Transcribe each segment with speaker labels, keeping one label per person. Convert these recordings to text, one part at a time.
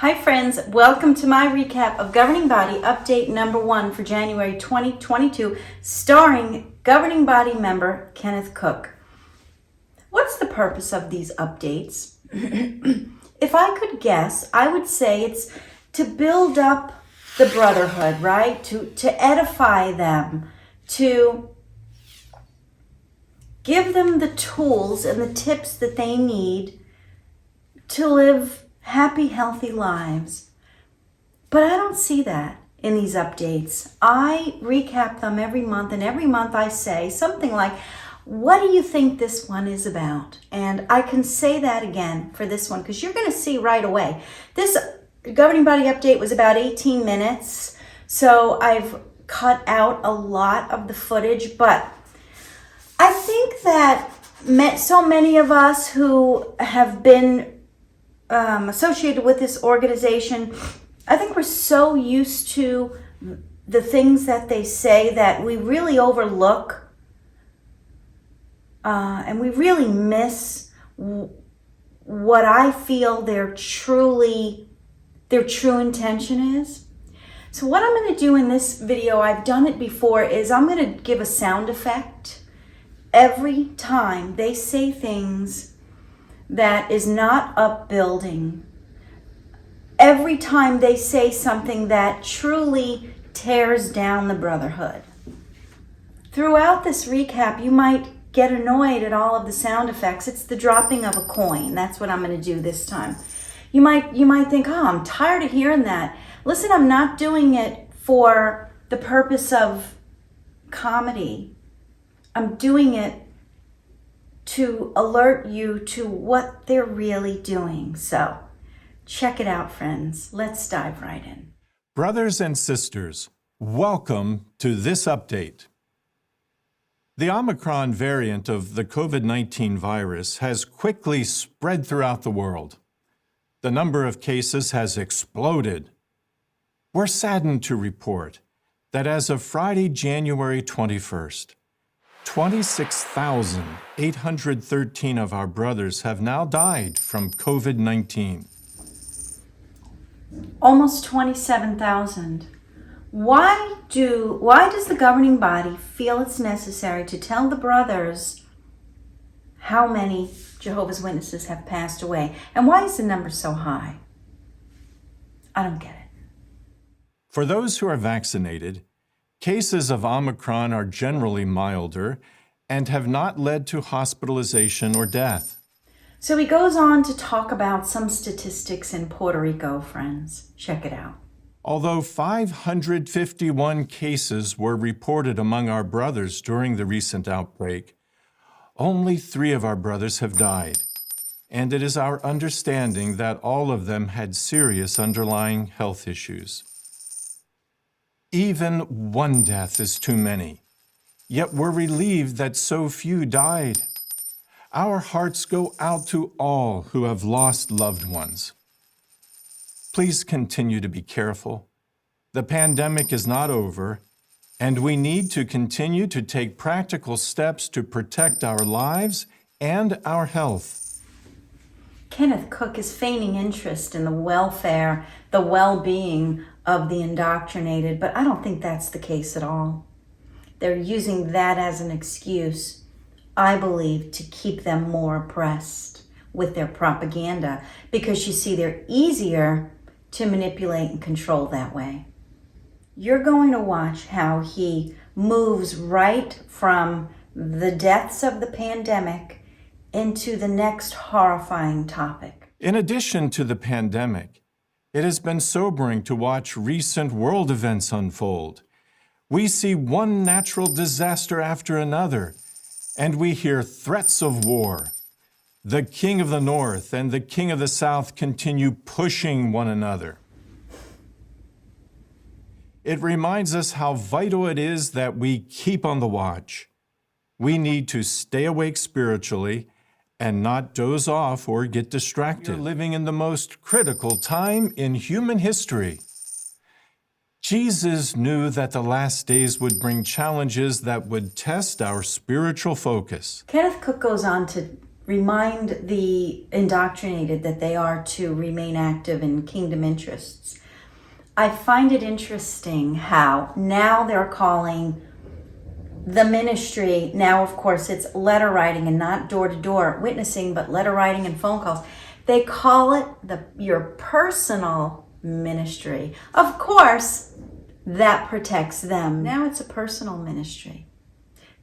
Speaker 1: Hi friends, welcome to my recap of Governing Body Update number 1 for January 2022, starring Governing Body member Kenneth Cook. What's the purpose of these updates? If I could guess, I would say it's to build up the brotherhood, right? To edify them, to give them the tools and the tips that they need to live happy, healthy lives. But I don't see that in these updates. I recap them every month, and every month I say something like, what do you think this one is about? And I can say that again for this one, because you're going to see right away. This Governing Body Update was about 18 minutes, so I've cut out a lot of the footage, but I think that so many of us who have been associated with this organization, I think we're so used to the things that they say that we really overlook and we really miss what I feel their true intention is. So what I'm going to do in this video, I've done it before, is I'm going to give a sound effect every time they say things that is not upbuilding. Every time they say something that truly tears down the brotherhood. Throughout this recap, you might get annoyed at all of the sound effects. It's the dropping of a coin. That's what I'm going to do this time. You might think, oh, I'm tired of hearing that. Listen, I'm not doing it for the purpose of comedy. I'm doing it to alert you to what they're really doing. So check it out, friends. Let's dive right in.
Speaker 2: Brothers and sisters, welcome to this update. The Omicron variant of the COVID-19 virus has quickly spread throughout the world. The number of cases has exploded. We're saddened to report that as of Friday, January 21st, 26,813 of our brothers have now died from COVID-19.
Speaker 1: Almost 27,000. Why does the governing body feel it's necessary to tell the brothers how many Jehovah's Witnesses have passed away? And why is the number so high? I don't get it.
Speaker 2: For those who are vaccinated, cases of Omicron are generally milder and have not led to hospitalization or death.
Speaker 1: So he goes on to talk about some statistics in Puerto Rico, friends. Check it out.
Speaker 2: Although 551 cases were reported among our brothers during the recent outbreak, only 3 of our brothers have died, and it is our understanding that all of them had serious underlying health issues. Even one death is too many, yet we're relieved that so few died. Our hearts go out to all who have lost loved ones. Please continue to be careful. The pandemic is not over, and we need to continue to take practical steps to protect our lives and our health.
Speaker 1: Kenneth Cook is feigning interest in the welfare, the well-being of the indoctrinated, but I don't think that's the case at all. They're using that as an excuse, I believe, to keep them more oppressed with their propaganda, because you see, they're easier to manipulate and control that way. You're going to watch how he moves right from the deaths of the pandemic into the next horrifying topic.
Speaker 2: In addition to the pandemic, it has been sobering to watch recent world events unfold. We see one natural disaster after another, and we hear threats of war. The king of the north and the king of the south continue pushing one another. It reminds us how vital it is that we keep on the watch. We need to stay awake spiritually and not doze off or get distracted. We're living in the most critical time in human history. Jesus knew that the last days would bring challenges that would test our spiritual focus.
Speaker 1: Kenneth Cook goes on to remind the indoctrinated that they are to remain active in kingdom interests. I find it interesting how now they're calling the ministry, now of course it's letter writing and not door-to-door witnessing, but letter writing and phone calls. They call it your personal ministry. Of course, that protects them. Now it's a personal ministry.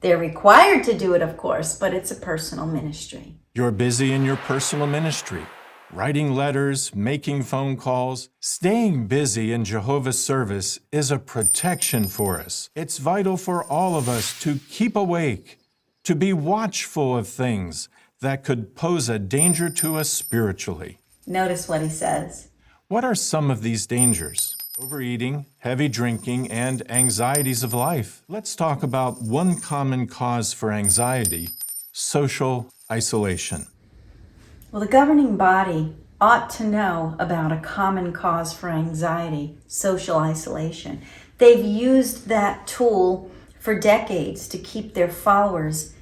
Speaker 1: They're required to do it, of course, but it's a personal ministry.
Speaker 2: You're busy in your personal ministry, writing letters, making phone calls. Staying busy in Jehovah's service is a protection for us. It's vital for all of us to keep awake, to be watchful of things that could pose a danger to us spiritually.
Speaker 1: Notice what he says.
Speaker 2: What are some of these dangers? Overeating, heavy drinking, and anxieties of life. Let's talk about one common cause for anxiety: social isolation.
Speaker 1: Well, the governing body ought to know about a common cause for anxiety: social isolation. They've used that tool for decades to keep their followers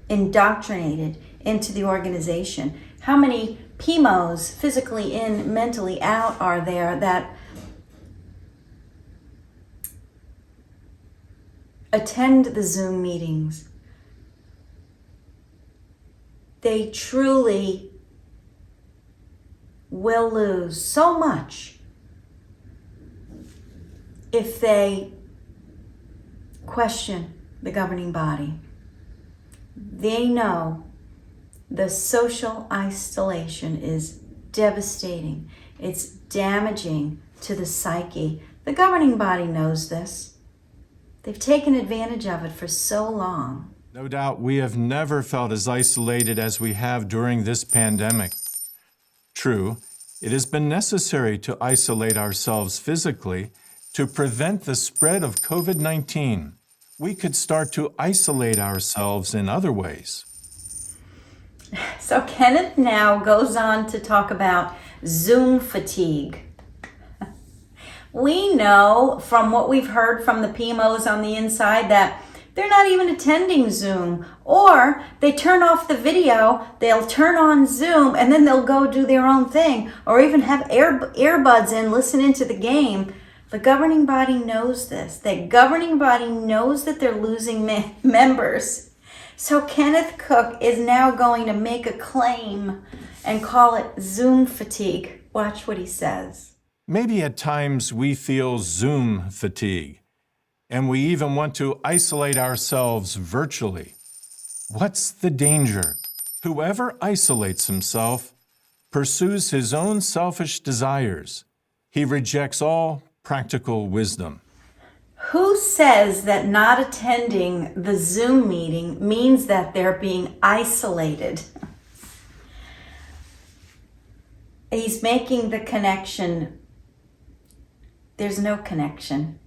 Speaker 1: indoctrinated into the organization. How many PMOs, physically in, mentally out, are there that attend the Zoom meetings? They truly will lose so much if they question the governing body. They know the social isolation is devastating. It's damaging to the psyche. The governing body knows this. They've taken advantage of it for so long.
Speaker 2: No doubt we have never felt as isolated as we have during this pandemic. True, it has been necessary to isolate ourselves physically to prevent the spread of COVID-19. We could start to isolate ourselves in other ways.
Speaker 1: So Kenneth now goes on to talk about Zoom fatigue. We know from what we've heard from the PMOs on the inside that they're not even attending Zoom, or they turn off the video, they'll turn on Zoom, and then they'll go do their own thing, or even have earbuds in, listen into the game. The governing body knows this. The governing body knows that they're losing members. So Kenneth Cook is now going to make a claim and call it Zoom fatigue. Watch what he says.
Speaker 2: Maybe at times we feel Zoom fatigue, and we even want to isolate ourselves virtually. What's the danger? Whoever isolates himself pursues his own selfish desires. He rejects all practical wisdom.
Speaker 1: Who says that not attending the Zoom meeting means that they're being isolated? He's making the connection. There's no connection.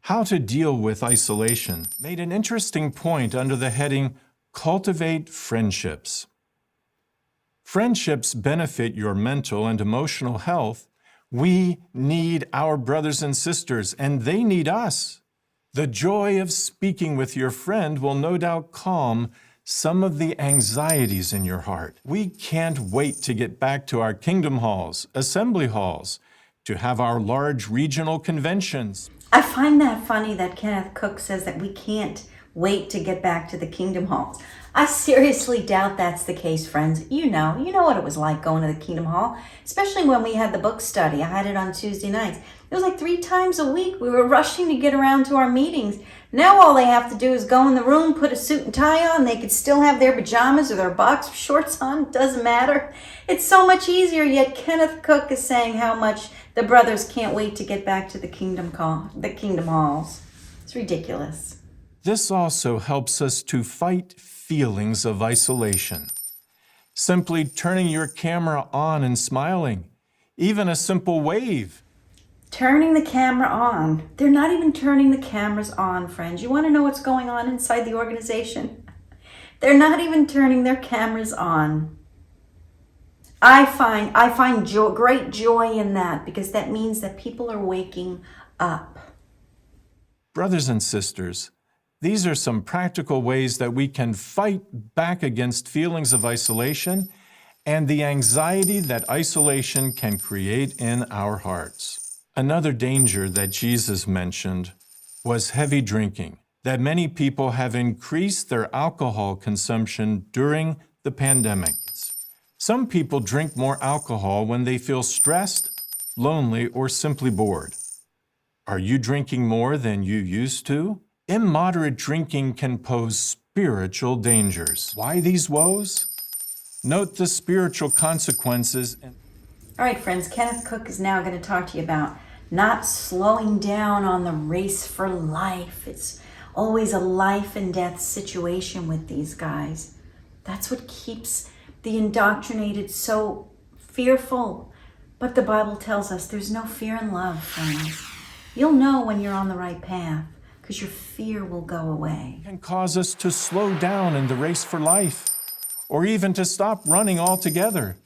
Speaker 2: How to Deal with Isolation made an interesting point under the heading Cultivate Friendships. Friendships benefit your mental and emotional health. We need our brothers and sisters, and they need us. The joy of speaking with your friend will no doubt calm some of the anxieties in your heart. We can't wait to get back to our kingdom halls, assembly halls, to have our large regional conventions.
Speaker 1: I find that funny that Kenneth Cook says that we can't wait to get back to the kingdom halls. I seriously doubt that's the case, friends. You know what it was like going to the Kingdom Hall, especially when we had the book study. I had it on Tuesday nights. It was like 3 times a week. We were rushing to get around to our meetings. Now all they have to do is go in the room, put a suit and tie on. They could still have their pajamas or their box shorts on. Doesn't matter. It's so much easier, yet Kenneth Cook is saying how much the brothers can't wait to get back to the kingdom halls. It's ridiculous.
Speaker 2: This also helps us to fight feelings of isolation. Simply turning your camera on and smiling, even a simple wave.
Speaker 1: Turning the camera on. They're not even turning the cameras on, friends. You want to know what's going on inside the organization? They're not even turning their cameras on. I find great joy in that, because that means that people are waking up.
Speaker 2: Brothers and sisters, These are some practical ways that we can fight back against feelings of isolation and the anxiety that isolation can create in our hearts. Another danger that Jesus mentioned was heavy drinking, that many people have increased their alcohol consumption during the pandemic. Some people drink more alcohol when they feel stressed, lonely, or simply bored. Are you drinking more than you used to? Immoderate drinking can pose spiritual dangers. Why these woes? Note the spiritual consequences.
Speaker 1: All right, friends, Kenneth Cook is now going to talk to you about not slowing down on the race for life. It's always a life and death situation with these guys. That's what keeps the indoctrinated so fearful. But the Bible tells us there's no fear in love, friends. You'll know when you're on the right path because your fear will go away.
Speaker 2: It can cause us to slow down in the race for life or even to stop running altogether.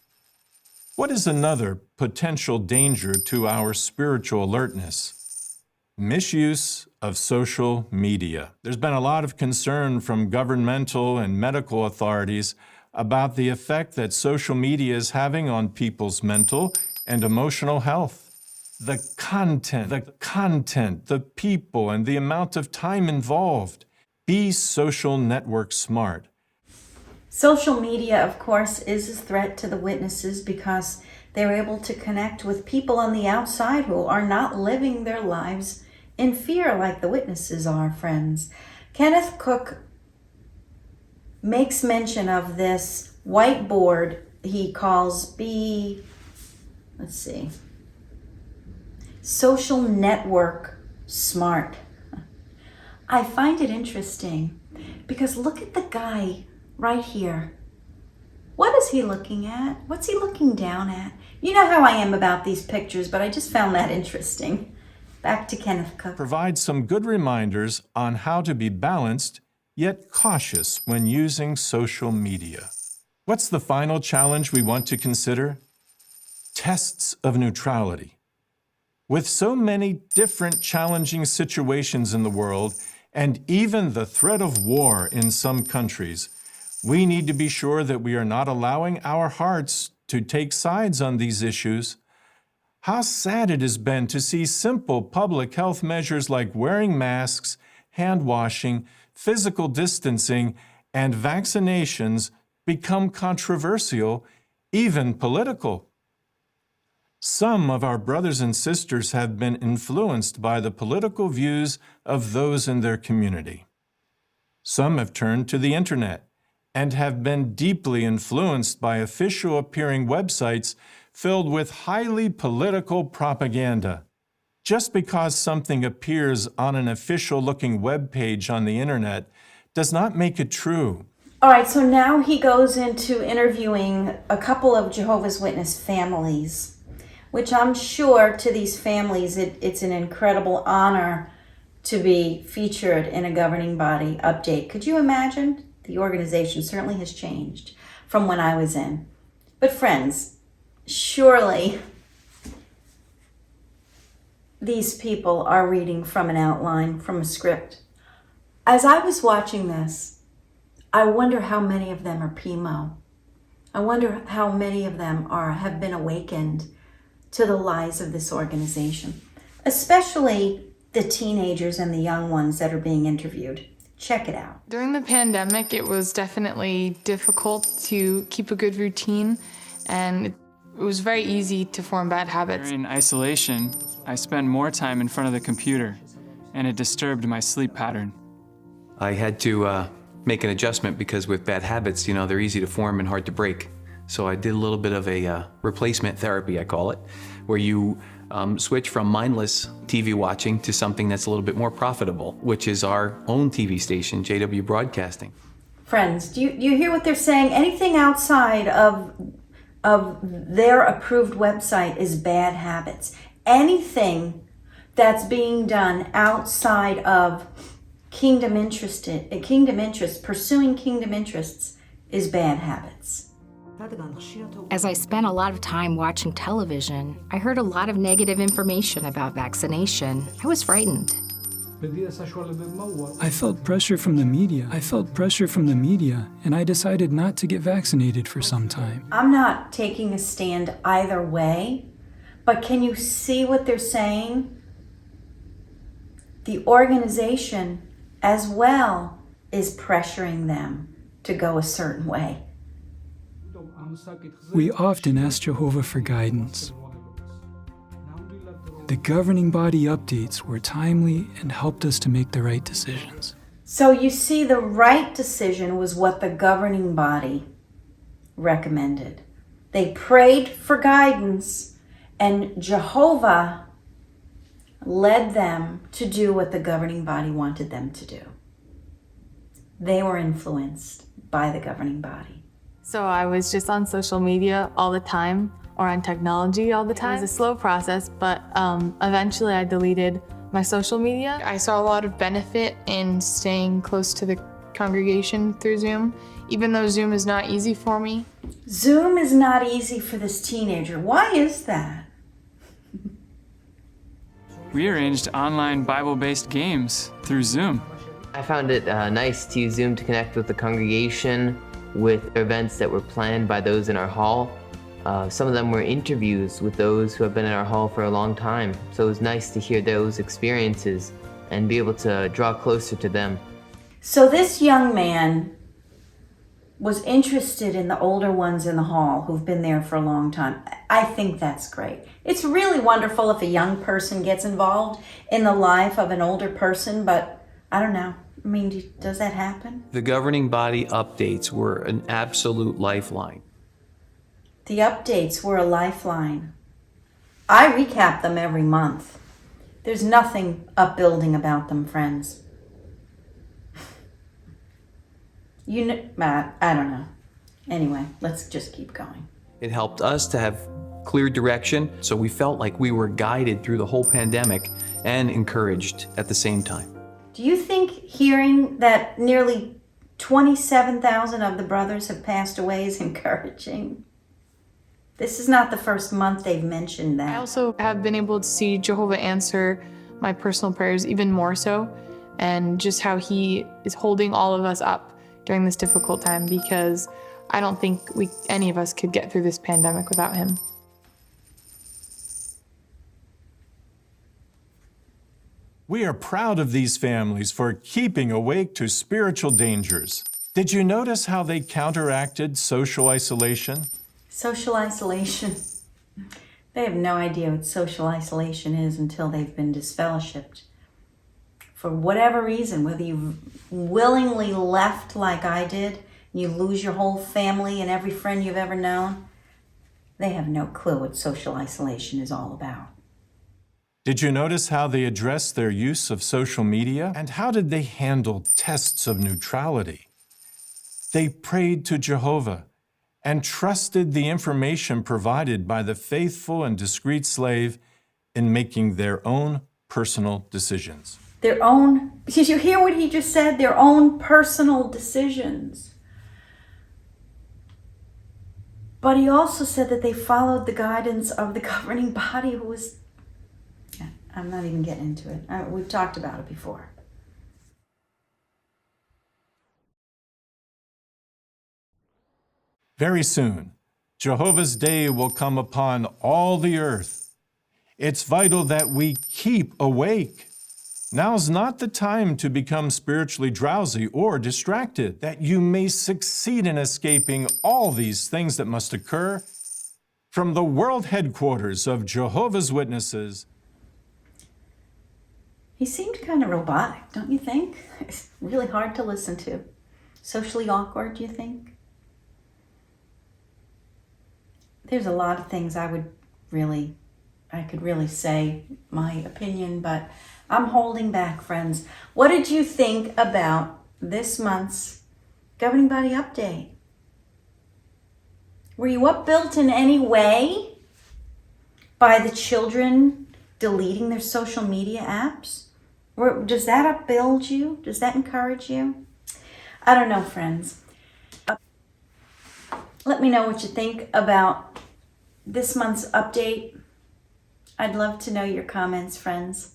Speaker 2: What is another potential danger to our spiritual alertness? Misuse of social media. There's been a lot of concern from governmental and medical authorities about the effect that social media is having on people's mental and emotional health. The content, the people, and the amount of time involved. Be social network smart.
Speaker 1: Social media, of course, is a threat to the witnesses because they're able to connect with people on the outside who are not living their lives in fear like the witnesses are, friends. Kenneth Cook makes mention of this whiteboard he calls social network smart. I find it interesting because look at the guy right here. What is he looking at? What's he looking down at? You know how I am about these pictures, but I just found that interesting. Back to Kenneth Cook.
Speaker 2: Provide some good reminders on how to be balanced yet cautious when using social media. What's the final challenge we want to consider? Tests of neutrality. With so many different challenging situations in the world, and even the threat of war in some countries, we need to be sure that we are not allowing our hearts to take sides on these issues. How sad it has been to see simple public health measures like wearing masks, hand washing, physical distancing, and vaccinations become controversial, even political. Some of our brothers and sisters have been influenced by the political views of those in their community. Some have turned to the internet and have been deeply influenced by official appearing websites filled with highly political propaganda. Just because something appears on an official-looking web page on the internet does not make it true.
Speaker 1: All right, so now he goes into interviewing a couple of Jehovah's Witness families, which I'm sure to these families it's an incredible honor to be featured in a governing body update. Could you imagine? The organization certainly has changed from when I was in. But friends, surely these people are reading from an outline, from a script. As I was watching this, I wonder how many of them are PMO. I wonder how many of them have been awakened to the lies of this organization, especially the teenagers and the young ones that are being interviewed. Check it out.
Speaker 3: During the pandemic, it was definitely difficult to keep a good routine, and it was very easy to form bad habits.
Speaker 4: During isolation, I spent more time in front of the computer, and it disturbed my sleep pattern.
Speaker 5: I had to make an adjustment because with bad habits, they're easy to form and hard to break. So I did a little bit of a replacement therapy, I call it, where you switch from mindless TV watching to something that's a little bit more profitable, which is our own TV station, JW Broadcasting.
Speaker 1: Friends, do you hear what they're saying? Anything outside of their approved website is bad habits. Anything that's being done outside of pursuing kingdom interests is bad habits.
Speaker 6: As I spent a lot of time watching television, I heard a lot of negative information about vaccination. I was frightened.
Speaker 7: I felt pressure from the media. And I decided not to get vaccinated for some time.
Speaker 1: I'm not taking a stand either way, but can you see what they're saying? The organization as well is pressuring them to go a certain way.
Speaker 7: We often ask Jehovah for guidance. The governing body updates were timely and helped us to make the right decisions.
Speaker 1: So you see, the right decision was what the governing body recommended. They prayed for guidance, and Jehovah led them to do what the governing body wanted them to do. They were influenced by the governing body.
Speaker 3: So I was just on social media all the time, or on technology all the time. It was a slow process, but eventually I deleted my social media. I saw a lot of benefit in staying close to the congregation through Zoom, even though Zoom is not easy for me.
Speaker 1: Zoom is not easy for this teenager. Why is that?
Speaker 4: We arranged online Bible-based games through Zoom.
Speaker 8: I found it nice to use Zoom to connect with the congregation, with events that were planned by those in our hall. Some of them were interviews with those who have been in our hall for a long time. So it was nice to hear those experiences and be able to draw closer to them.
Speaker 1: So this young man was interested in the older ones in the hall who've been there for a long time. I think that's great. It's really wonderful if a young person gets involved in the life of an older person, but I don't know. I mean, does that happen?
Speaker 5: The governing body updates were an absolute lifeline.
Speaker 1: The updates were a lifeline. I recap them every month. There's nothing upbuilding about them, friends. You know, I don't know. Anyway, let's just keep going.
Speaker 5: It helped us to have clear direction, so we felt like we were guided through the whole pandemic and encouraged at the same time.
Speaker 1: Do you think hearing that nearly 27,000 of the brothers have passed away is encouraging? This is not the first month they've mentioned that.
Speaker 3: I also have been able to see Jehovah answer my personal prayers even more so, and just how he is holding all of us up during this difficult time, because I don't think any of us could get through this pandemic without him.
Speaker 2: We are proud of these families for keeping awake to spiritual dangers. Did you notice how they counteracted social isolation?
Speaker 1: Social isolation. They have no idea what social isolation is until they've been disfellowshipped. For whatever reason, whether you willingly left like I did, you lose your whole family and every friend you've ever known, they have no clue what social isolation is all about.
Speaker 2: Did you notice how they addressed their use of social media? And how did they handle tests of neutrality? They prayed to Jehovah and trusted the information provided by the faithful and discreet slave in making their own personal decisions.
Speaker 1: Their own, did you hear what he just said? Their own personal decisions. But he also said that they followed the guidance of the governing body who was, I'm not even getting into it. We've talked about it before.
Speaker 2: Very soon, Jehovah's day will come upon all the earth. It's vital that we keep awake. Now's not the time to become spiritually drowsy or distracted, that you may succeed in escaping all these things that must occur from the world headquarters of Jehovah's Witnesses.
Speaker 1: He seemed kind of robotic, don't you think? It's really hard to listen to. Socially awkward, do you think? There's a lot of things I could really say my opinion, but I'm holding back, friends. What did you think about this month's governing body update? Were you upbuilt in any way by the children deleting their social media apps? Or does that upbuild you? Does that encourage you? I don't know, friends. Let me know what you think about this month's update. I'd love to know your comments, friends.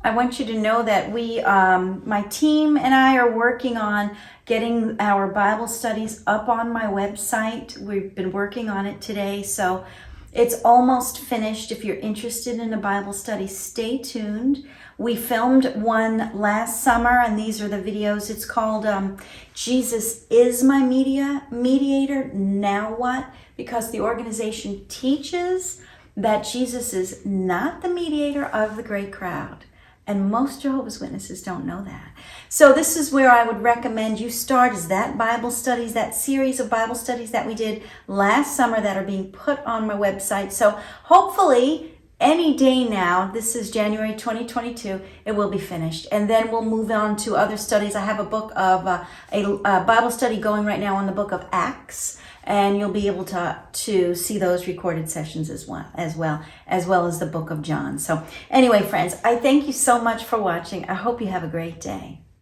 Speaker 1: I want you to know that my team and I are working on getting our Bible studies up on my website. We've been working on it today, so it's almost finished. If you're interested in a Bible study, stay tuned. We filmed one last summer, and these are the videos. It's called Jesus is My Mediator, Now What? Because the organization teaches that Jesus is not the mediator of the great crowd. And most Jehovah's Witnesses don't know that. So this is where I would recommend you start, is that Bible studies, that series of Bible studies that we did last summer that are being put on my website. So hopefully any day now, this is January 2022, it will be finished. And then we'll move on to other studies. I have a book of a Bible study going right now on the book of Acts. And you'll be able to see those recorded sessions as well as the book of John. So anyway, friends, I thank you so much for watching. I hope you have a great day.